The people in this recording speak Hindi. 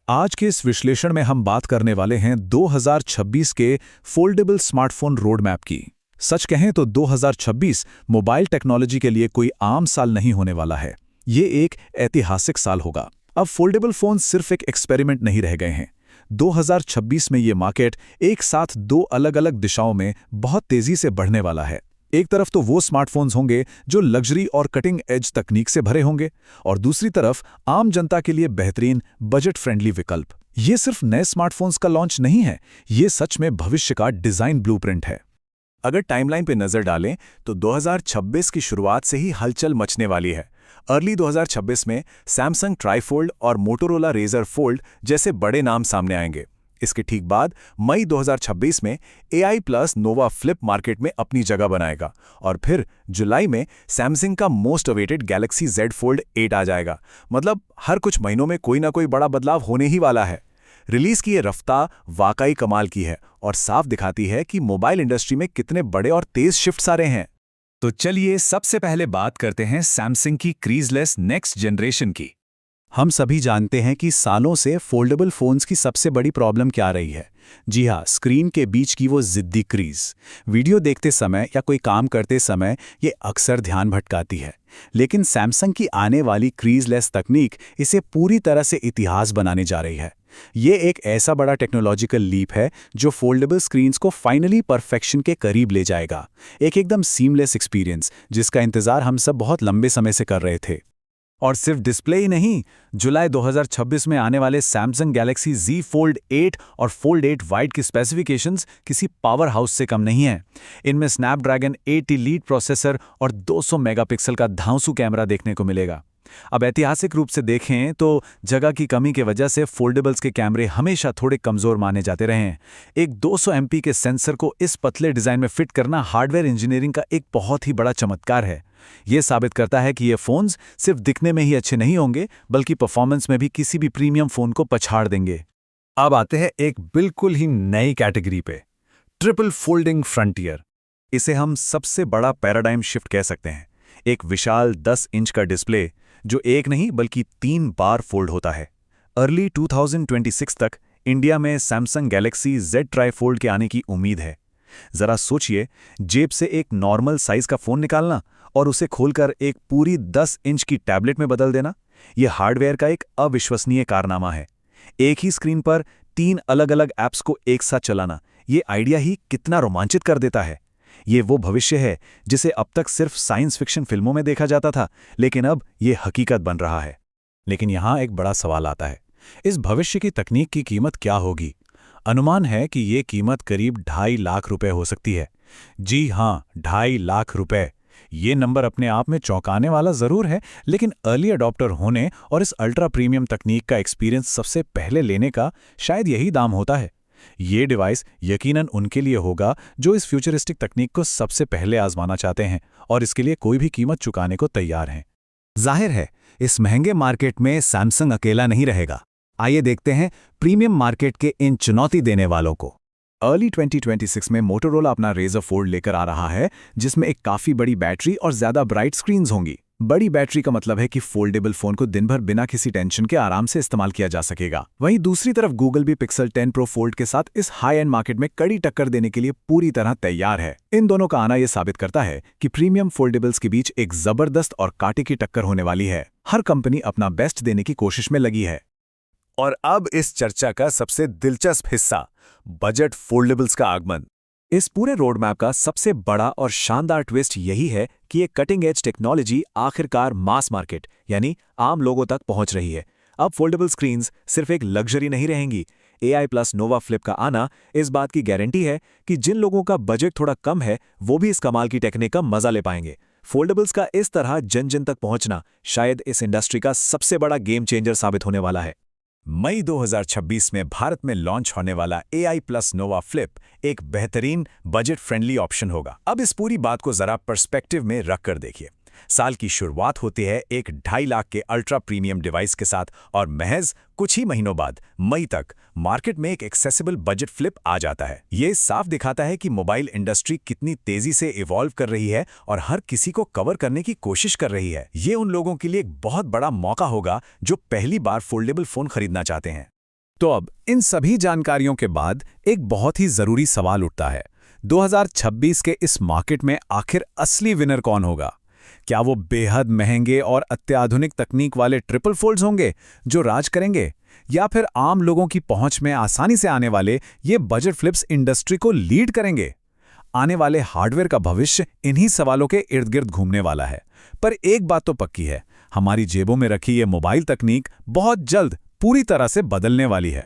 आज के इस विश्लेषण में हम बात करने वाले हैं 2026 के फोल्डेबल स्मार्टफोन रोड मैप की। सच कहें तो 2026 मोबाइल टेक्नोलॉजी के लिए कोई आम साल नहीं होने वाला है। ये एक ऐतिहासिक साल होगा। अब फोल्डेबल फोन सिर्फ एक एक्सपेरिमेंट नहीं रह गए हैं। 2026 में ये मार्केट एक साथ दो अलग अलग दिशाओं में बहुत तेजी से बढ़ने वाला है। एक तरफ तो वो स्मार्टफोन्स होंगे जो लग्जरी और कटिंग एज तकनीक से भरे होंगे, और दूसरी तरफ आम जनता के लिए बेहतरीन बजट फ्रेंडली विकल्प। ये सिर्फ नए स्मार्टफोन्स का लॉन्च नहीं है, ये सच में भविष्य का डिजाइन ब्लूप्रिंट है। अगर टाइमलाइन पे नजर डालें तो 2026 की शुरुआत से ही हलचल मचने वाली है। अर्ली 2026 में सैमसंग ट्राइफोल्ड और मोटोरोला रेजर फोल्ड जैसे बड़े नाम सामने आएंगे। इसके ठीक बाद मई 2026 में AI प्लस नोवा फ्लिप मार्केट में अपनी जगह बनाएगा, और फिर जुलाई में सैमसंग का most awaited Galaxy Z Fold 8 आ जाएगा। मतलब हर कुछ महीनों में कोई ना कोई बड़ा बदलाव होने ही वाला है। रिलीज की ये रफ्तार वाकई कमाल की है और साफ दिखाती है कि मोबाइल इंडस्ट्री में कितने बड़े और तेज शिफ्ट्स आ रहे हैं। तो चलिए सबसे पहले बात करते हैं सैमसंग की क्रीजलेस नेक्स्ट जनरेशन की। हम सभी जानते हैं कि सालों से फोल्डेबल फोन्स की सबसे बड़ी प्रॉब्लम क्या रही है। जी हाँ, स्क्रीन के बीच की वो जिद्दी क्रीज। वीडियो देखते समय या कोई काम करते समय ये अक्सर ध्यान भटकाती है, लेकिन सैमसंग की आने वाली क्रीजलेस तकनीक इसे पूरी तरह से इतिहास बनाने जा रही है। ये एक ऐसा बड़ा टेक्नोलॉजिकल लीप है जो फोल्डेबल स्क्रीन्स को फाइनली परफेक्शन के करीब ले जाएगा। एक एकदम सीमलेस एक्सपीरियंस जिसका इंतजार हम सब बहुत लंबे समय से कर रहे थे। और सिर्फ डिस्प्ले ही नहीं, जुलाई 2026 में आने वाले सैमसंग गैलेक्सी Z Fold 8 और Fold 8 Lite की स्पेसिफिकेशंस किसी पावर हाउस से कम नहीं हैं। इनमें स्नैपड्रैगन 8 लीड प्रोसेसर और 200 मेगापिक्सल का धांसू कैमरा देखने को मिलेगा। अब ऐतिहासिक रूप से देखें तो जगह की कमी की वजह से फोल्डेबल्स के कैमरे हमेशा थोड़े कमज़ोर माने जाते रहे हैं। एक 200 MP के सेंसर को इस पतले डिज़ाइन में फिट करना हार्डवेयर इंजीनियरिंग का एक बहुत ही बड़ा चमत्कार है। ये साबित करता है कि ये फ़ोन्स सिर्फ दिखने में ही अच्छे नहीं होंगे, बल्कि परफॉर्मेंस में भी किसी भी प्रीमियम फ़ोन को पछाड़ देंगे। अब आते हैं एक बिल्कुल ही नई कैटेगरी पे, ट्रिपल फोल्डिंग फ्रंटियर। इसे हम सबसे बड़ा पैराडाइम शिफ्ट कह सकते हैं। एक विशाल 10 इंच का डिस्प्ले जो एक नहीं बल्कि 3 बार फोल्ड होता है। अर्ली 2026 तक इंडिया में सैमसंग गैलेक्सी Z ट्राइफोल्ड के आने की उम्मीद है। जरा सोचिए, जेब से एक नॉर्मल साइज का फोन निकालना और उसे खोलकर एक पूरी 10 इंच की टैबलेट में बदल देना। यह हार्डवेयर का एक अविश्वसनीय कारनामा है। एक ही स्क्रीन पर 3 अलग अलग ऐप्स को एक साथ चलाना, ये आइडिया ही कितना रोमांचित कर देता है। ये वो भविष्य है जिसे अब तक सिर्फ साइंस फिक्शन फिल्मों में देखा जाता था, लेकिन अब ये हकीकत बन रहा है। लेकिन यहाँ एक बड़ा सवाल आता है, इस भविष्य की तकनीक की कीमत क्या होगी? अनुमान है कि ये कीमत करीब 2.5 लाख रुपए हो सकती है। जी हाँ, 2.5 लाख रुपए। ये नंबर अपने आप में चौंकाने वाला जरूर है, लेकिन अर्ली अडॉप्टर होने और इस अल्ट्रा प्रीमियम तकनीक का एक्सपीरियंस सबसे पहले लेने का शायद यही दाम होता है। ये डिवाइस यकीनन उनके लिए होगा जो इस फ्यूचरिस्टिक तकनीक को सबसे पहले आजमाना चाहते हैं और इसके लिए कोई भी कीमत चुकाने को तैयार हैं। जाहिर है, इस महंगे मार्केट में सैमसंग अकेला नहीं रहेगा। आइए देखते हैं प्रीमियम मार्केट के इन चुनौती देने वालों को। अर्ली 2026 में मोटोरोला अपना रेजर फोल्ड लेकर आ रहा है, जिसमें एक काफ़ी बड़ी बैटरी और ज़्यादा ब्राइट स्क्रीन्स होंगी। बड़ी बैटरी का मतलब है कि फोल्डेबल फोन को दिन भर बिना किसी टेंशन के आराम से इस्तेमाल किया जा सकेगा। वहीं दूसरी तरफ गूगल भी पिक्सल 10 प्रो फोल्ड के साथ इस हाई एंड मार्केट में कड़ी टक्कर देने के लिए पूरी तरह तैयार है। इन दोनों का आना यह साबित करता है कि प्रीमियम फोल्डेबल्स के बीच एक जबरदस्त और कांटे की टक्कर होने वाली है। हर कंपनी अपना बेस्ट देने की कोशिश में लगी है। और अब इस चर्चा का सबसे दिलचस्प हिस्सा, बजट फोल्डेबल्स का आगमन। इस पूरे रोड मैप का सबसे बड़ा और शानदार ट्विस्ट यही है कि ये कटिंग एज टेक्नोलॉजी आखिरकार मास मार्केट यानी आम लोगों तक पहुंच रही है। अब फोल्डेबल स्क्रीन्स सिर्फ एक लग्जरी नहीं रहेंगी। AI प्लस नोवा फ्लिप का आना इस बात की गारंटी है कि जिन लोगों का बजट थोड़ा कम है वो भी इस कमाल की टेक्निक का मजा ले पाएंगे। फोल्डेबल्स का इस तरह जन जन तक पहुंचना शायद इस इंडस्ट्री का सबसे बड़ा गेम चेंजर साबित होने वाला है। मई 2026 में भारत में लॉन्च होने वाला AI प्लस नोवा फ्लिप एक बेहतरीन बजट फ्रेंडली ऑप्शन होगा। अब इस पूरी बात को जरा पर्सपेक्टिव में रख कर देखिए। साल की शुरुआत होती है एक 2.5 लाख के अल्ट्रा प्रीमियम डिवाइस के साथ, और महज कुछ ही महीनों बाद मई तक मार्केट में एक एक्सेसिबल बजट फ्लिप आ जाता है। ये साफ दिखाता है कि मोबाइल इंडस्ट्री कितनी तेजी से इवॉल्व कर रही है और हर किसी को कवर करने की कोशिश कर रही है। ये उन लोगों के लिए एक बहुत बड़ा मौका होगा जो पहली बार फोल्डेबल फोन खरीदना चाहते हैं। तो अब इन सभी जानकारियों के बाद एक बहुत ही जरूरी सवाल उठता है। 2026 के इस मार्केट में आखिर असली विनर कौन होगा? क्या वो बेहद महंगे और अत्याधुनिक तकनीक वाले ट्रिपल फोल्ड्स होंगे जो राज करेंगे, या फिर आम लोगों की पहुंच में आसानी से आने वाले ये बजट फ्लिप्स इंडस्ट्री को लीड करेंगे? आने वाले हार्डवेयर का भविष्य इन्हीं सवालों के इर्द गिर्द घूमने वाला है। पर एक बात तो पक्की है, हमारी जेबों में रखी ये मोबाइल तकनीक बहुत जल्द पूरी तरह से बदलने वाली है।